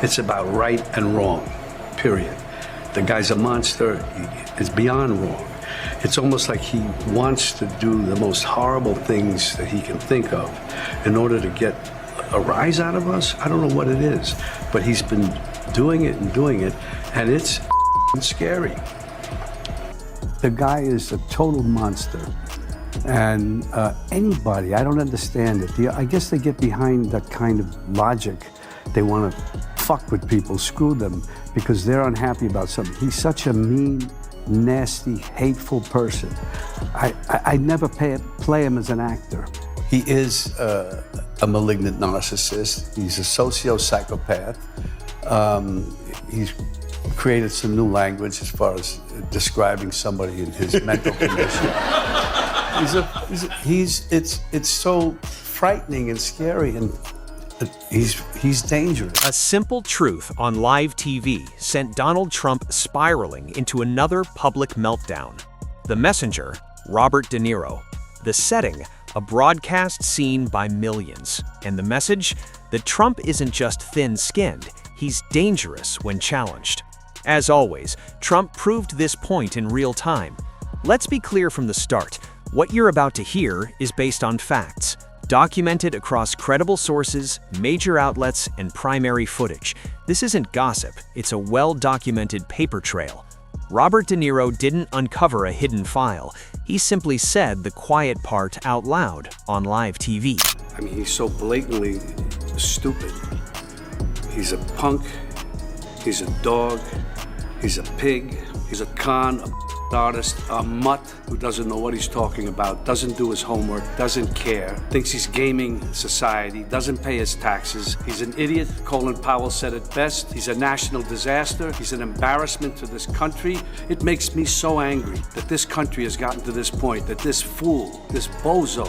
It's about right and wrong, period. The guy's a monster. It's beyond wrong. It's almost like he wants to do the most horrible things that he can think of in order to get a rise out of us. I don't know what it is, but he's been doing it, and it's scary. The guy is a total monster. And anybody, I don't understand it. I guess they get behind that kind of logic. They want to fuck with people, screw them, because they're unhappy about something. He's such a mean, nasty, hateful person. I never play him as an actor. He is a malignant narcissist. He's a socio-psychopath. He's created some new language as far as describing somebody in his mental condition. It's so frightening and scary, and he's dangerous. A simple truth on live TV sent Donald Trump spiraling into another public meltdown. The messenger, Robert De Niro. The setting, a broadcast seen by millions. And the message, that Trump isn't just thin-skinned, he's dangerous when challenged. As always, Trump proved this point in real time. Let's be clear from the start. What you're about to hear is based on facts, documented across credible sources, major outlets, and primary footage. This isn't gossip, it's a well-documented paper trail. Robert De Niro didn't uncover a hidden file. He simply said the quiet part out loud on live TV. I mean, he's so blatantly stupid. He's a punk, he's a dog, he's a pig, he's a con, a artist, a mutt who doesn't know what he's talking about, doesn't do his homework, doesn't care, thinks he's gaming society, doesn't pay his taxes. He's an idiot. Colin Powell said it best. He's a national disaster. He's an embarrassment to this country. It makes me so angry that this country has gotten to this point, that this fool, this bozo,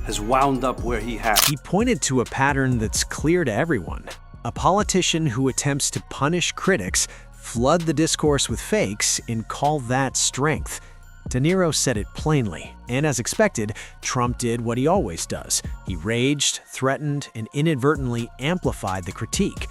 has wound up where he has. He pointed to a pattern that's clear to everyone. A politician who attempts to punish critics, flood the discourse with fakes, and call that strength. De Niro said it plainly, and as expected, Trump did what he always does. He raged, threatened, and inadvertently amplified the critique.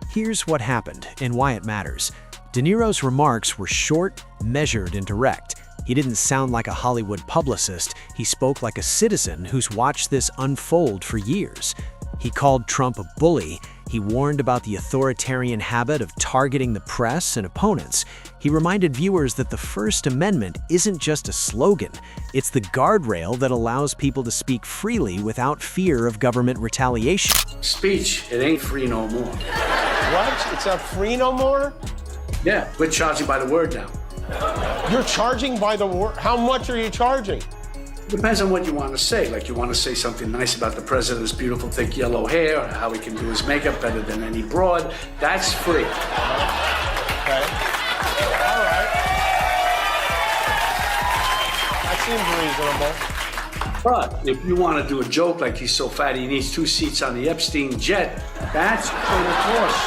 Here's what happened and why it matters. De Niro's remarks were short, measured, and direct. He didn't sound like a Hollywood publicist. He spoke like a citizen who's watched this unfold for years. He called Trump a bully. He warned about the authoritarian habit of targeting the press and opponents. He reminded viewers that the First Amendment isn't just a slogan. It's the guardrail that allows people to speak freely without fear of government retaliation. Speech, it ain't free no more. What? It's not free no more? Yeah, we're charging by the word now. You're charging by the word? How much are you charging? Depends on what you want to say. Like, you want to say something nice about the president's beautiful thick yellow hair, how he can do his makeup better than any broad. That's free. Okay. All right. That seems reasonable. But if you want to do a joke like he's so fat he needs 2 seats on the Epstein jet, that's for the course.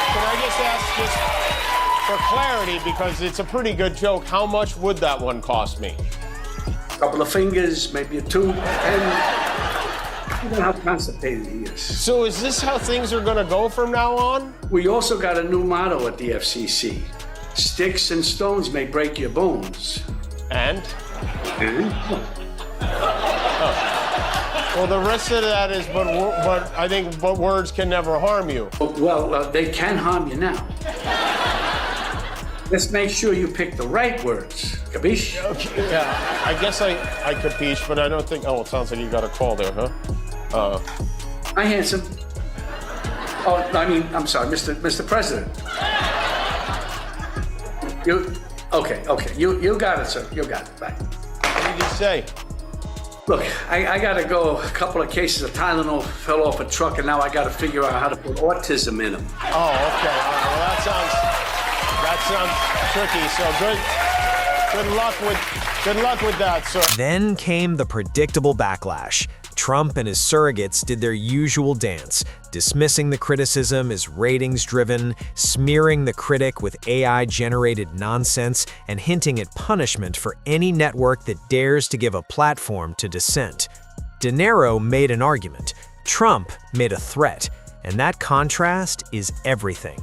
Can I just ask this for clarity, because it's a pretty good joke, how much would that one cost me? A couple of fingers, maybe a tooth, and you know how constipated he is. So is this how things are going to go from now on? We also got a new motto at the FCC. Sticks and stones may break your bones. And? And? Well, the rest of that is, but I think, but words can never harm you. Well, they can harm you now. Let's make sure you pick the right words. Capiche? Okay, yeah, I guess I capiche, but I don't think, oh, it sounds like you got a call there, huh? Hi, handsome. Oh, I mean, I'm sorry, Mr. President. Okay, you got it, sir. You got it. Bye. What did you say? Look, I gotta go. A couple of cases of Tylenol fell off a truck, and now I gotta figure out how to put autism in them. Oh, okay. All right. Well, that sounds tricky. So good luck with that, sir. Then came the predictable backlash. Trump and his surrogates did their usual dance, dismissing the criticism as ratings-driven, smearing the critic with AI-generated nonsense, and hinting at punishment for any network that dares to give a platform to dissent. De Niro made an argument. Trump made a threat, and that contrast is everything.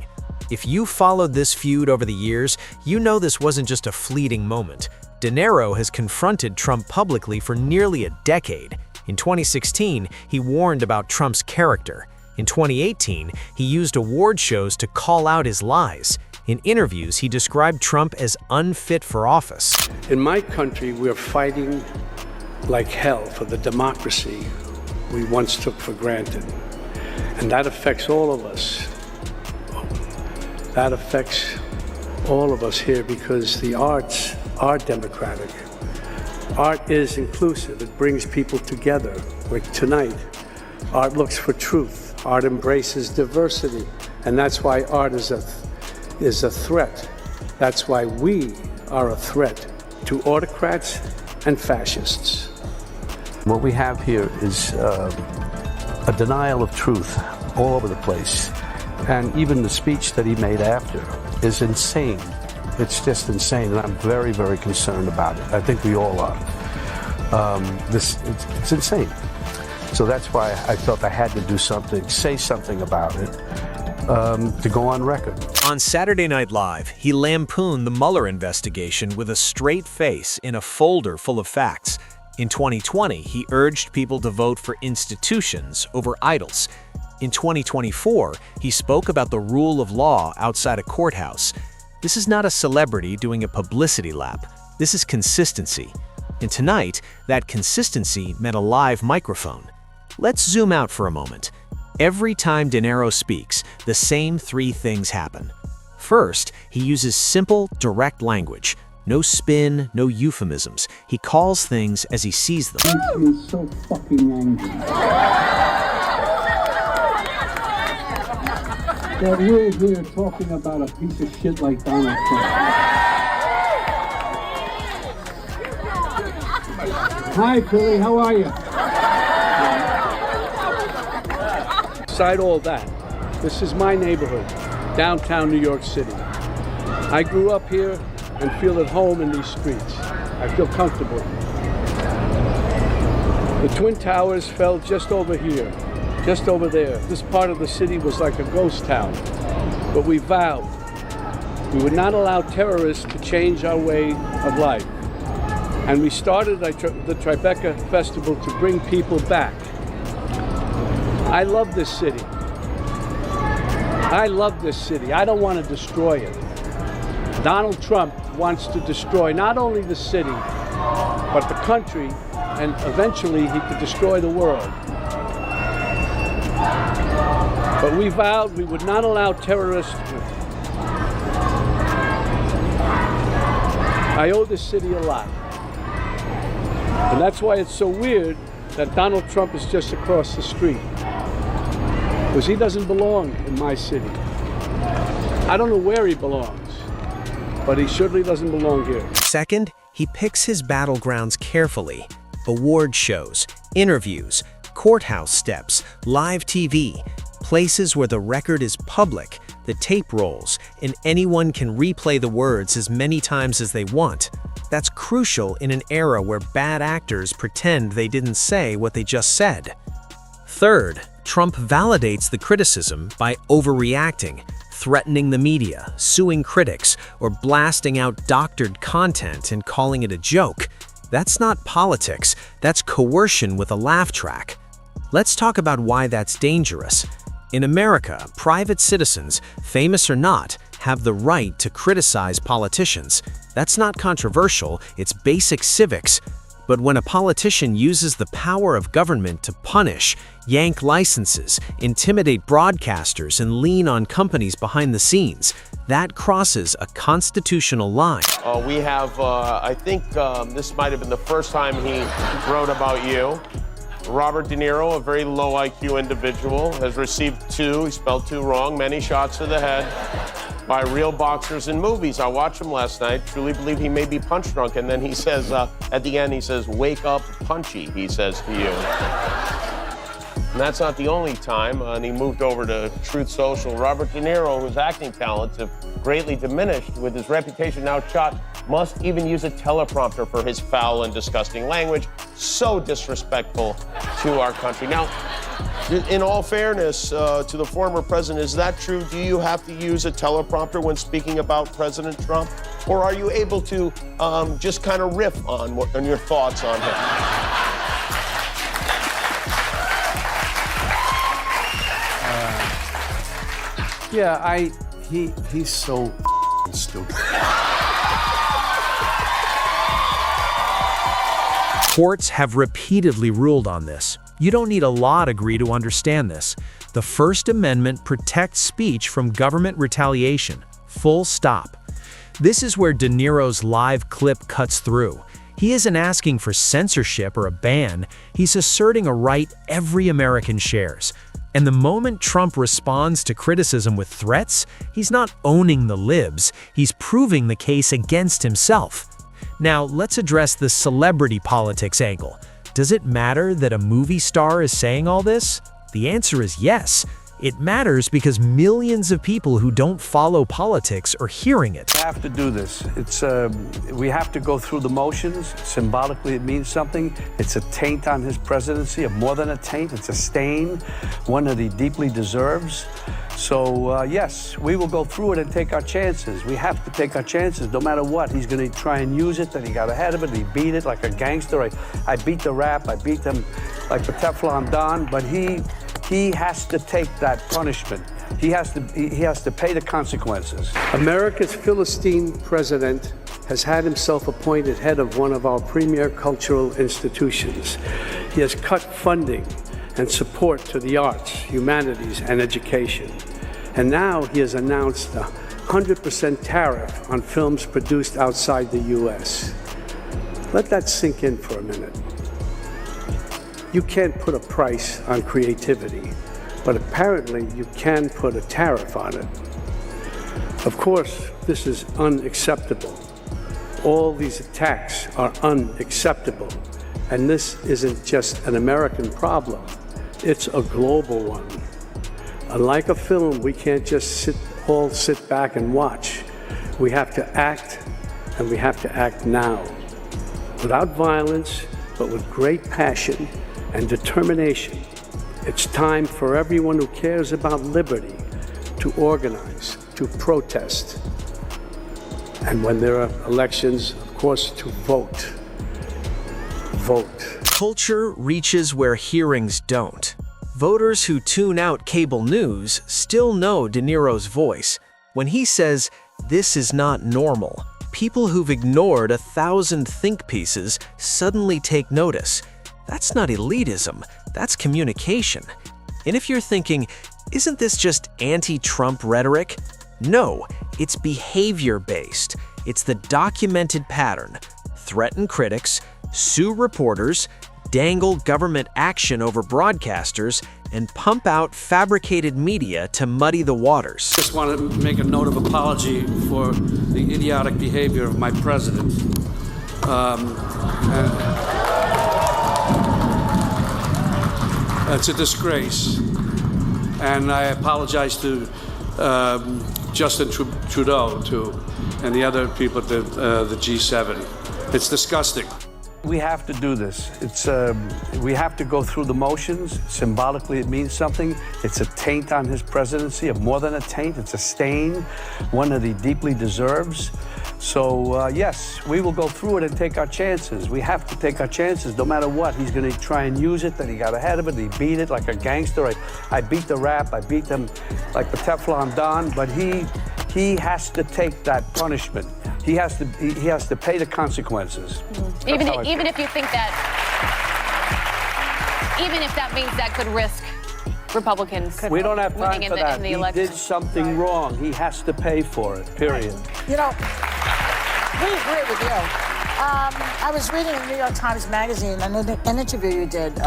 If you followed this feud over the years, you know this wasn't just a fleeting moment. Niro has confronted Trump publicly for nearly a decade. In 2016, he warned about Trump's character. In 2018, he used award shows to call out his lies. In interviews, he described Trump as unfit for office. In my country, we're fighting like hell for the democracy we once took for granted. And that affects all of us. That affects all of us here because the arts are democratic. Art is inclusive. It brings people together. Like tonight, art looks for truth. Art embraces diversity. And that's why art is a threat. That's why we are a threat to autocrats and fascists. What we have here is a denial of truth all over the place. And even the speech that he made after is insane. It's just insane, and I'm very, very concerned about it. I think we all are. It's insane. So that's why I felt I had to do something, say something about it, to go on record. On Saturday Night Live, he lampooned the Mueller investigation with a straight face in a folder full of facts. In 2020, he urged people to vote for institutions over idols. In 2024, he spoke about the rule of law outside a courthouse. This is not a celebrity doing a publicity lap. This is consistency. And tonight, that consistency meant a live microphone. Let's zoom out for a moment. Every time Niro speaks, the same three things happen. First, he uses simple, direct language. No spin, no euphemisms. He calls things as he sees them. Makes me so fucking angry. That we're here talking about a piece of shit like Donald Trump. Hi, Philly, how are you? Beside all that, this is my neighborhood, downtown New York City. I grew up here and feel at home in these streets. I feel comfortable. The Twin Towers fell just over here, just over there. This part of the city was like a ghost town. But we vowed we would not allow terrorists to change our way of life. And we started the Tribeca Festival to bring people back. I love this city. I love this city. I don't want to destroy it. Donald Trump wants to destroy not only the city, but the country, and eventually he could destroy the world. But we vowed we would not allow terrorists. I owe this city a lot. And that's why it's so weird that Donald Trump is just across the street. Because he doesn't belong in my city. I don't know where he belongs, but he surely doesn't belong here. Second, he picks his battlegrounds carefully. Award shows, interviews, courthouse steps, live TV, places where the record is public, the tape rolls, and anyone can replay the words as many times as they want. That's crucial in an era where bad actors pretend they didn't say what they just said. Third, Trump validates the criticism by overreacting, threatening the media, suing critics, or blasting out doctored content and calling it a joke. That's not politics, that's coercion with a laugh track. Let's talk about why that's dangerous. In America, private citizens, famous or not, have the right to criticize politicians. That's not controversial, it's basic civics. But when a politician uses the power of government to punish, yank licenses, intimidate broadcasters, and lean on companies behind the scenes, that crosses a constitutional line. We have, I think this might have been the first time he wrote about you. Robert De Niro, a very low IQ individual, has received he spelled two wrong, many shots to the head by real boxers in movies. I watched him last night, truly believe he may be punch drunk, and then he says, at the end, he says, "Wake up, punchy," he says to you. And that's not the only time. And he moved over to Truth Social. Robert De Niro, whose acting talents have greatly diminished with his reputation now shot, must even use a teleprompter for his foul and disgusting language. So disrespectful to our country. Now, in all fairness to the former president, is that true? Do you have to use a teleprompter when speaking about President Trump? Or are you able to just kind of riff on your thoughts on him? Yeah, he's so stupid. Courts have repeatedly ruled on this. You don't need a law degree to understand this. The First Amendment protects speech from government retaliation. Full stop. This is where De Niro's live clip cuts through. He isn't asking for censorship or a ban. He's asserting a right every American shares. And the moment Trump responds to criticism with threats, he's not owning the libs, he's proving the case against himself. Now, let's address the celebrity politics angle. Does it matter that a movie star is saying all this? The answer is yes. It matters because millions of people who don't follow politics are hearing it. We have to do this. We have to go through the motions. Symbolically, it means something. It's a taint on his presidency, more than a taint. It's a stain, one that he deeply deserves. So, yes, we will go through it and take our chances. We have to take our chances, no matter what. He's going to try and use it, that he got ahead of it, he beat it like a gangster. I beat the rap, I beat them like the Teflon Don, but he has to take that punishment. He has to pay the consequences. America's Philistine president has had himself appointed head of one of our premier cultural institutions. He has cut funding and support to the arts, humanities, and education. And now he has announced a 100% tariff on films produced outside the U.S. Let that sink in for a minute. You can't put a price on creativity, but apparently you can put a tariff on it. Of course, this is unacceptable. All these attacks are unacceptable. And this isn't just an American problem, it's a global one. Unlike a film, we can't just sit back and watch. We have to act, and we have to act now. Without violence, but with great passion and determination. It's time for everyone who cares about liberty to organize, to protest, and when there are elections, of course, to vote. Vote. Culture reaches where hearings don't. Voters who tune out cable news still know De Niro's voice. When he says, "This is not normal," people who've ignored 1,000 think pieces suddenly take notice. That's not elitism, that's communication. And if you're thinking, isn't this just anti-Trump rhetoric? No, it's behavior-based. It's the documented pattern. Threaten critics, sue reporters, dangle government action over broadcasters, and pump out fabricated media to muddy the waters. Just want to make a note of apology for the idiotic behavior of my president. It's a disgrace. And I apologize to Justin Trudeau and the other people at the G7. It's disgusting. We have to do this. We have to go through the motions. Symbolically, it means something. It's a taint on his presidency, more than a taint. It's a stain, one that he deeply deserves. So, yes, we will go through it and take our chances. We have to take our chances, no matter what. He's going to try and use it, that he got ahead of it, he beat it like a gangster. I beat the rap, I beat them like the Teflon Don, but he has to take that punishment. He has to pay the consequences. Even if you think that, even if that means that could risk Republicans we don't have time for that. In the he election. did something wrong. He has to pay for it, period. You know, we agree with you. I was reading in New York Times Magazine an interview you did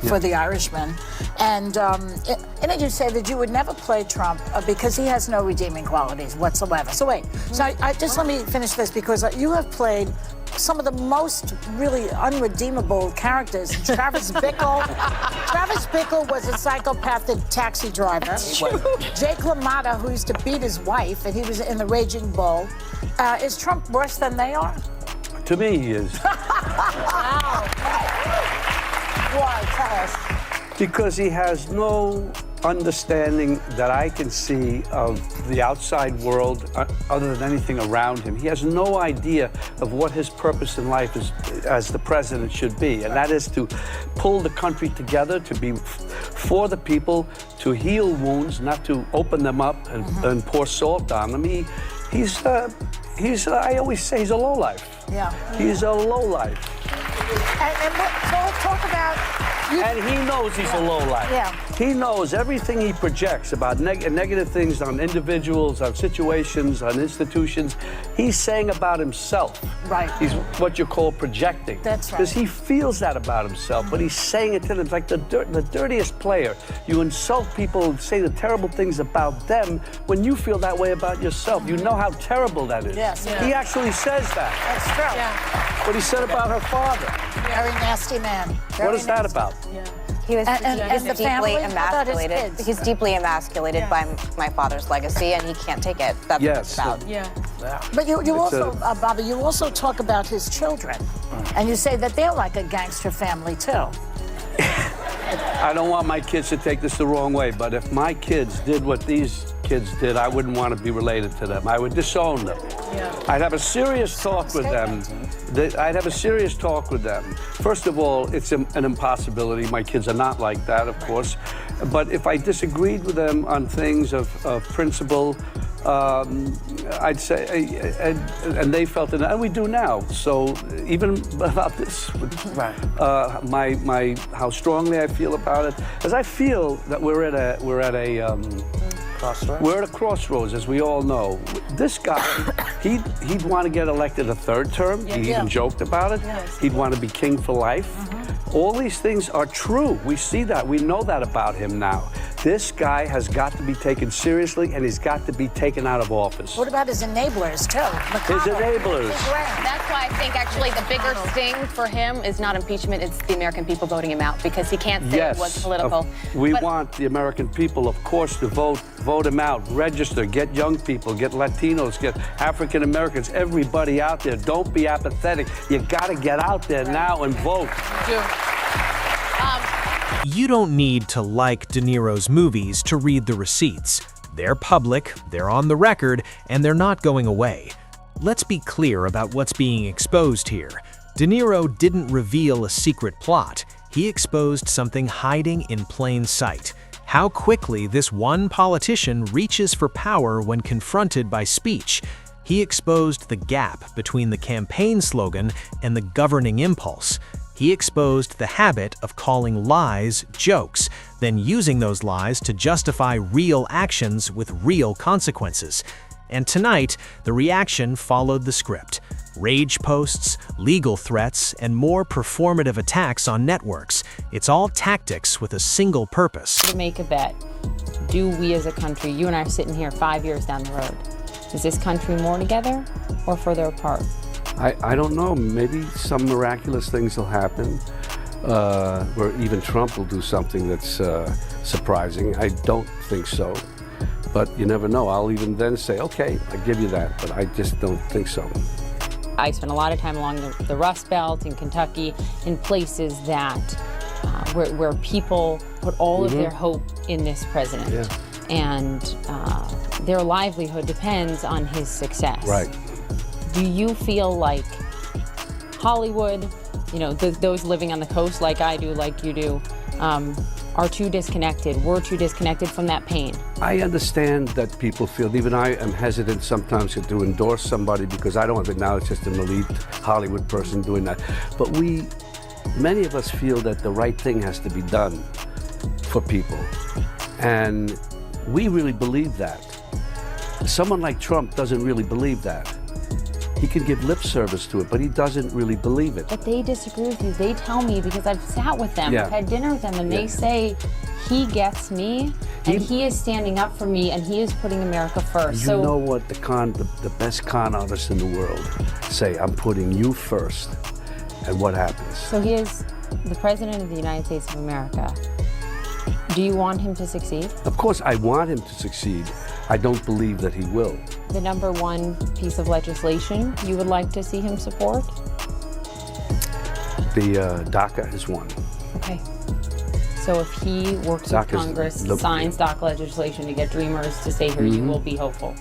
for The Irishman. And in it you say that you would never play Trump because he has no redeeming qualities whatsoever. So wait, so just let me finish this, because you have played some of the most really unredeemable characters. Travis Bickle. Travis Bickle was a psychopathic taxi driver. Jake LaMotta, who used to beat his wife, and he was in The Raging Bull. Is Trump worse than they are? To me, he is. Wow. Why? Tell us. Because he has no understanding that I can see of the outside world other than anything around him. He has no idea of what his purpose in life is as the president should be, and that is to pull the country together, to be for the people, to heal wounds, not to open them up and pour salt on them. He's I always say he's a lowlife. Yeah. He's a lowlife. And talk about... And he knows he's a lowlife. Yeah. He knows everything he projects about negative things on individuals, on situations, on institutions. He's saying about himself. Right. He's what you call projecting. That's right. Because he feels that about himself, but he's saying it to them. It's like the dirtiest player. You insult people, say the terrible things about them when you feel that way about yourself. You know how terrible that is. Yes. Yeah. He actually says that. That's true. Yeah. What he said about her father. Very nasty man. What is that about? He was And the deeply family? How about his emasculated. kids? He's deeply emasculated by my father's legacy, and he can't take it. That's what it's about. Yeah. But you also, Bobby, you also talk about his children, and you say that they're like a gangster family too. I don't want my kids to take this the wrong way, but if my kids did what these kids did, I wouldn't want to be related to them. I would disown them. Yeah. I'd have a serious talk with them. I'd have a serious talk with them. First of all, it's an impossibility. My kids are not like that, of course. But if I disagreed with them on things of principle, I'd say, and they felt it, and we do now. So even about this, how strongly I feel about it, as I feel that we're at a crossroads. We're at a crossroads, as we all know. This guy, he'd want to get elected a third term. He even joked about it. He'd want to be king for life. All these things are true. We see that. We know that about him now. This guy has got to be taken seriously, and he's got to be taken out of office. What about his enablers, too? His enablers. That's why I think actually the bigger sting for him is not impeachment, it's the American people voting him out, because he can't say it was political. We want the American people, of course, to vote him out, register, get young people, get Latinos, get African Americans, everybody out there. Don't be apathetic. You got to get out there now and vote. You don't need to like De Niro's movies to read the receipts. They're public, they're on the record, and they're not going away. Let's be clear about what's being exposed here. De Niro didn't reveal a secret plot. He exposed something hiding in plain sight. How quickly this one politician reaches for power when confronted by speech. He exposed the gap between the campaign slogan and the governing impulse. He exposed the habit of calling lies jokes, then using those lies to justify real actions with real consequences. And tonight, the reaction followed the script. Rage posts, legal threats, and more performative attacks on networks. It's all tactics with a single purpose. To make a bet, do we as a country, you and I are sitting here 5 years down the road, is this country more together or further apart? I don't know. Maybe some miraculous things will happen, where even Trump will do something that's surprising. I don't think so, but you never know. I'll even then say, okay, I give you that, but I just don't think so. I spent a lot of time along the Rust Belt in Kentucky, in places that where people put all of their hope in this president, and their livelihood depends on his success. Right. Do you feel like Hollywood, you know, those living on the coast like I do, like you do, are too disconnected? We're too disconnected from that pain? I understand that people feel, even I am hesitant sometimes to endorse somebody because I don't think now it's just an elite Hollywood person doing that. But many of us feel that the right thing has to be done for people. And we really believe that. Someone like Trump doesn't really believe that. He can give lip service to it, but he doesn't really believe it. But they disagree with you. They tell me, because I've sat with them, Yeah. I've had dinner with them, and they Yeah. say he gets me, and he is standing up for me, and he is putting America first. You know what the best con artists in the world say, I'm putting you first, and what happens? So he is the President of the United States of America. Do you want him to succeed? Of course, I want him to succeed. I don't believe that he will. The number one piece of legislation you would like to see him support? The DACA is one. Okay. So if he works with Congress, signs DACA legislation to get Dreamers to stay here, you will be hopeful?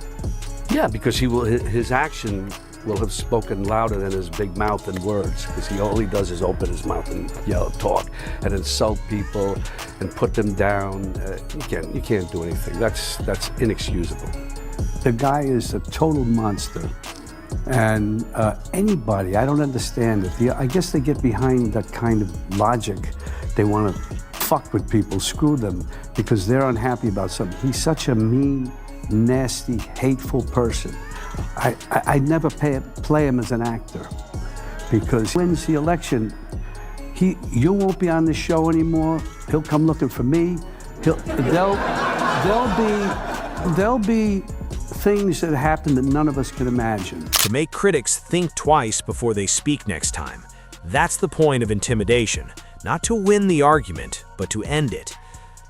Yeah, because his action will have spoken louder than his big mouth and words, because all he does is open his mouth and yell, talk, and insult people and put them down. You can't do anything. That's inexcusable. The guy is a total monster, and anybody, I don't understand it. I guess they get behind that kind of logic. They want to fuck with people, screw them, because they're unhappy about something. He's such a mean, nasty, hateful person. I never play him as an actor, because he wins the election. You won't be on the show anymore. He'll come looking for me. There'll be things that happen that none of us can imagine. To make critics think twice before they speak next time. That's the point of intimidation. Not to win the argument, but to end it.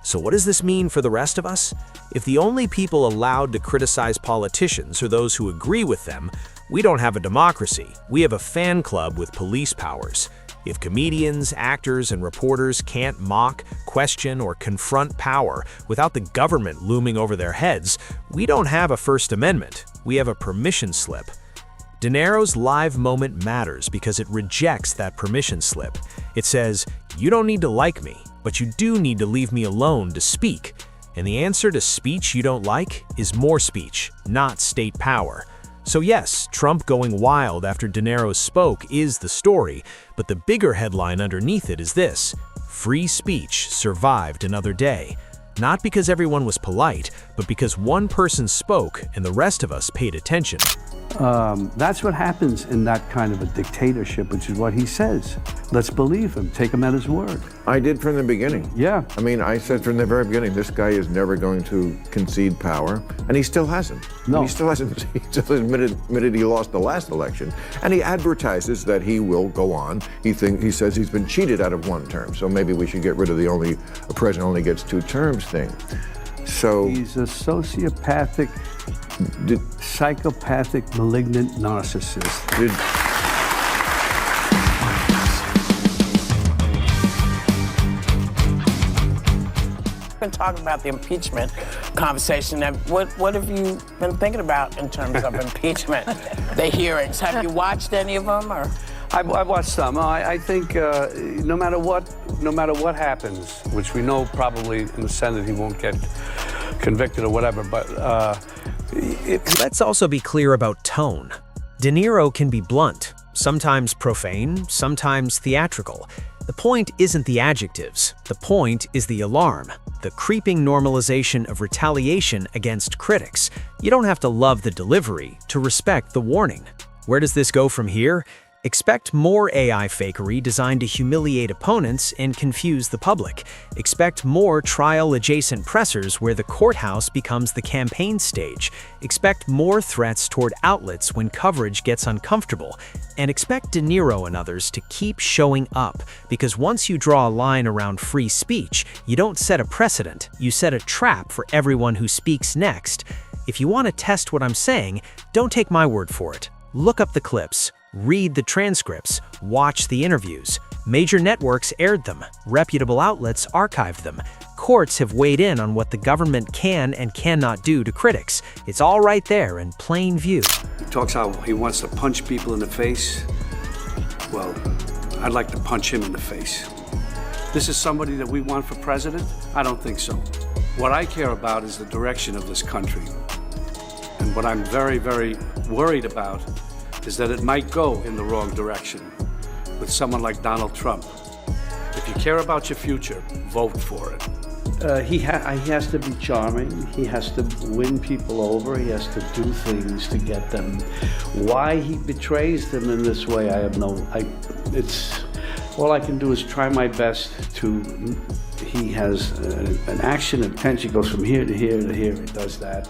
So what does this mean for the rest of us? If the only people allowed to criticize politicians are those who agree with them, we don't have a democracy. We have a fan club with police powers. If comedians, actors, and reporters can't mock, question, or confront power without the government looming over their heads, we don't have a First Amendment. We have a permission slip. De Niro's live moment matters because it rejects that permission slip. It says, you don't need to like me, but you do need to leave me alone to speak. And the answer to speech you don't like is more speech, not state power. So yes, Trump going wild after De Niro spoke is the story, but the bigger headline underneath it is this: free speech survived another day. Not because everyone was polite, but because one person spoke and the rest of us paid attention. That's what happens in that kind of a dictatorship, which is what he says. Let's believe him, take him at his word. I did from the beginning. Yeah. I mean, I said from the very beginning, this guy is never going to concede power, and he still hasn't. No. He still hasn't admitted he lost the last election, and he advertises that he will go on. He says he's been cheated out of one term, so maybe we should get rid of a president only gets 2 terms thing. So he's a sociopathic, psychopathic, malignant narcissist. Been talking about the impeachment conversation. And what have you been thinking about in terms of impeachment? The hearings. Have you watched any of them, or? I've watched some. I think no matter what happens, which we know probably in the Senate he won't get convicted or whatever, but Let's also be clear about tone. De Niro can be blunt, sometimes profane, sometimes theatrical. The point isn't the adjectives. The point is the alarm, the creeping normalization of retaliation against critics. You don't have to love the delivery to respect the warning. Where does this go from here? Expect more AI fakery designed to humiliate opponents and confuse the public. Expect more trial-adjacent pressers where the courthouse becomes the campaign stage. Expect more threats toward outlets when coverage gets uncomfortable. And expect De Niro and others to keep showing up, because once you draw a line around free speech, you don't set a precedent, you set a trap for everyone who speaks next. If you want to test what I'm saying, don't take my word for it. Look up the clips. Read the transcripts, watch the interviews. Major networks aired them, reputable outlets archived them. Courts have weighed in on what the government can and cannot do to critics. It's all right there in plain view. he talks how he wants to punch people in the face. Well, I'd like to punch him in the face. This is somebody that we want for president? I don't think so. What I care about is the direction of this country. And what I'm very, very worried about is that it might go in the wrong direction with someone like Donald Trump. If you care about your future, vote for it. he has to be charming. He has to win people over. He has to do things to get them. Why he betrays them in this way, I have it's all I can do is try my best to. He has an action and tension. Goes from here to here to here. He does that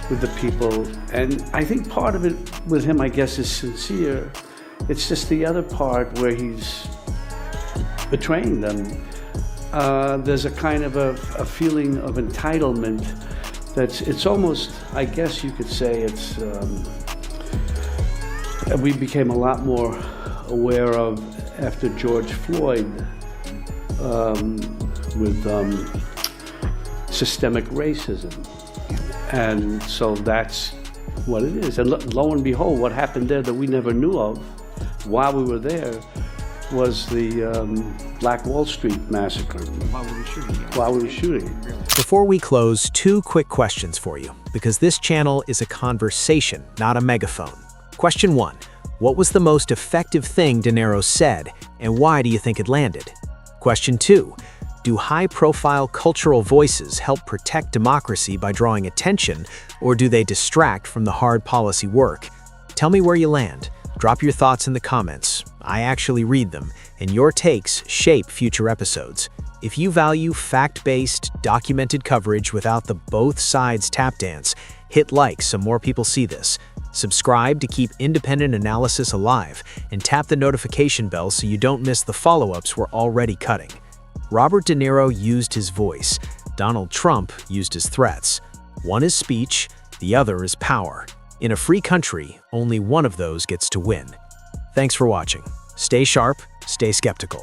with the people, and I think part of it with him, I guess, is sincere. It's just the other part where he's betraying them. There's a kind of a feeling of entitlement it's almost, I guess you could say it's, we became a lot more aware of after George Floyd with systemic racism. And so that's what it is. And lo and behold, what happened there that we never knew of while we were there was the Black Wall Street massacre. While we were shooting. Before we close, 2 quick questions for you, because this channel is a conversation, not a megaphone. Question 1, what was the most effective thing De Niro said, and why do you think it landed? Question 2, do high-profile cultural voices help protect democracy by drawing attention, or do they distract from the hard policy work? Tell me where you land. Drop your thoughts in the comments. I actually read them, and your takes shape future episodes. If you value fact-based, documented coverage without the both sides tap dance, hit like so more people see this. Subscribe to keep independent analysis alive, and tap the notification bell so you don't miss the follow-ups we're already cutting. Robert De Niro used his voice. Donald Trump used his threats. One is speech, the other is power. In a free country, only one of those gets to win. Thanks for watching. Stay sharp, stay skeptical.